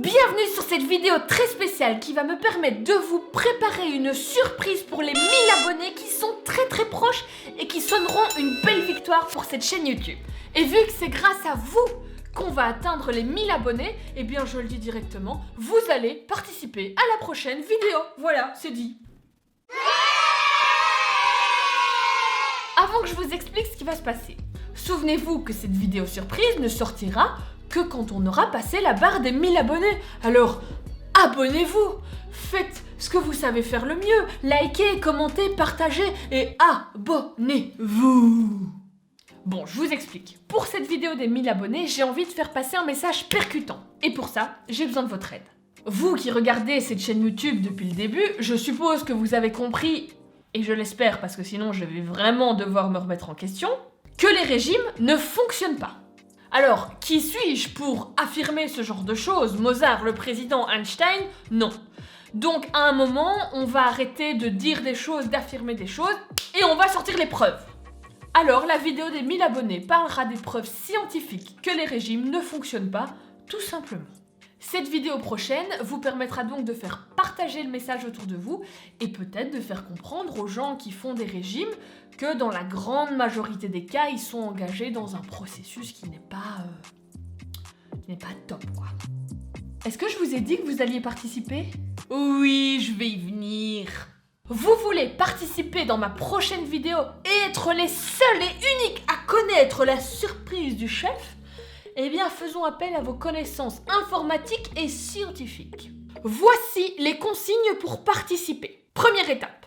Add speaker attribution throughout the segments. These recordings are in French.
Speaker 1: Bienvenue sur cette vidéo très spéciale qui va me permettre de vous préparer une surprise pour les 1000 abonnés qui sont très proches et qui sonneront une belle victoire pour cette chaîne YouTube. Et vu que c'est grâce à vous qu'on va atteindre les 1000 abonnés, eh bien je le dis directement, vous allez participer à la prochaine vidéo. Voilà, c'est dit. Avant que je vous explique ce qui va se passer, souvenez-vous que cette vidéo surprise ne sortira que quand on aura passé la barre des 1000 abonnés. Alors, abonnez-vous, faites ce que vous savez faire le mieux, likez, commentez, partagez et abonnez-vous. Bon, je vous explique. Pour cette vidéo des 1000 abonnés, j'ai envie de faire passer un message percutant. Et pour ça, j'ai besoin de votre aide. Vous qui regardez cette chaîne YouTube depuis le début, je suppose que vous avez compris, et je l'espère parce que sinon je vais vraiment devoir me remettre en question, que les régimes ne fonctionnent pas. Alors, qui suis-je pour affirmer ce genre de choses? Mozart, le président, Einstein? Non. Donc, à un moment, on va arrêter de dire des choses, d'affirmer des choses, et on va sortir les preuves. Alors, la vidéo des 1000 abonnés parlera des preuves scientifiques que les régimes ne fonctionnent pas, tout simplement. Cette vidéo prochaine vous permettra donc de faire partager le message autour de vous et peut-être de faire comprendre aux gens qui font des régimes que dans la grande majorité des cas, ils sont engagés dans un processus qui n'est pas top, quoi. Est-ce que je vous ai dit que vous alliez participer? Oui, je vais y venir. Vous voulez participer dans ma prochaine vidéo et être les seuls et uniques à connaître la surprise du chef? Eh bien, faisons appel à vos connaissances informatiques et scientifiques. Voici les consignes pour participer. Première étape.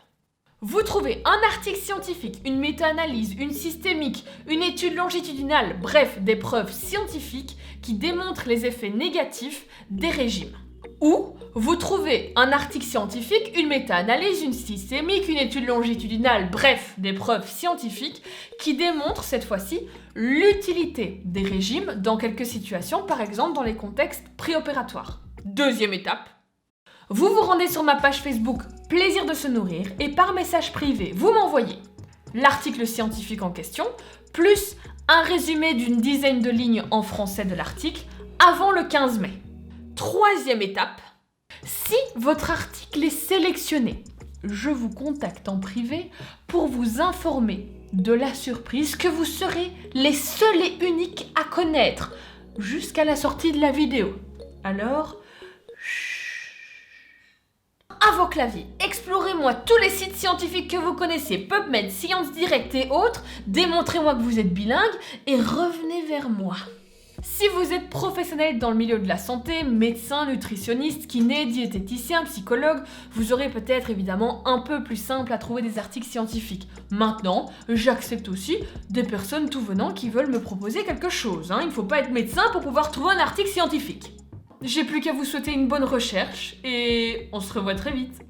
Speaker 1: Vous trouvez un article scientifique, une méta-analyse, une systémique, une étude longitudinale, bref, des preuves scientifiques qui démontrent les effets négatifs des régimes. Ou vous trouvez un article scientifique, une méta-analyse, une systémique, une étude longitudinale, bref, des preuves scientifiques qui démontrent cette fois-ci l'utilité des régimes dans quelques situations, par exemple dans les contextes préopératoires. Deuxième étape. Vous vous rendez sur ma page Facebook Plaisir de se nourrir et par message privé, vous m'envoyez l'article scientifique en question, plus un résumé d'une dizaine de lignes en français de l'article avant le 15 mai. Troisième étape, si votre article est sélectionné, je vous contacte en privé pour vous informer de la surprise que vous serez les seuls et uniques à connaître jusqu'à la sortie de la vidéo. Alors, à vos claviers, explorez-moi tous les sites scientifiques que vous connaissez, PubMed, Science Direct et autres, démontrez-moi que vous êtes bilingue et revenez vers moi. Si vous êtes professionnel dans le milieu de la santé, médecin, nutritionniste, kiné, diététicien, psychologue, vous aurez peut-être évidemment un peu plus simple à trouver des articles scientifiques. Maintenant, j'accepte aussi des personnes tout venant qui veulent me proposer quelque chose. Il ne faut pas être médecin pour pouvoir trouver un article scientifique. J'ai plus qu'à vous souhaiter une bonne recherche et on se revoit très vite.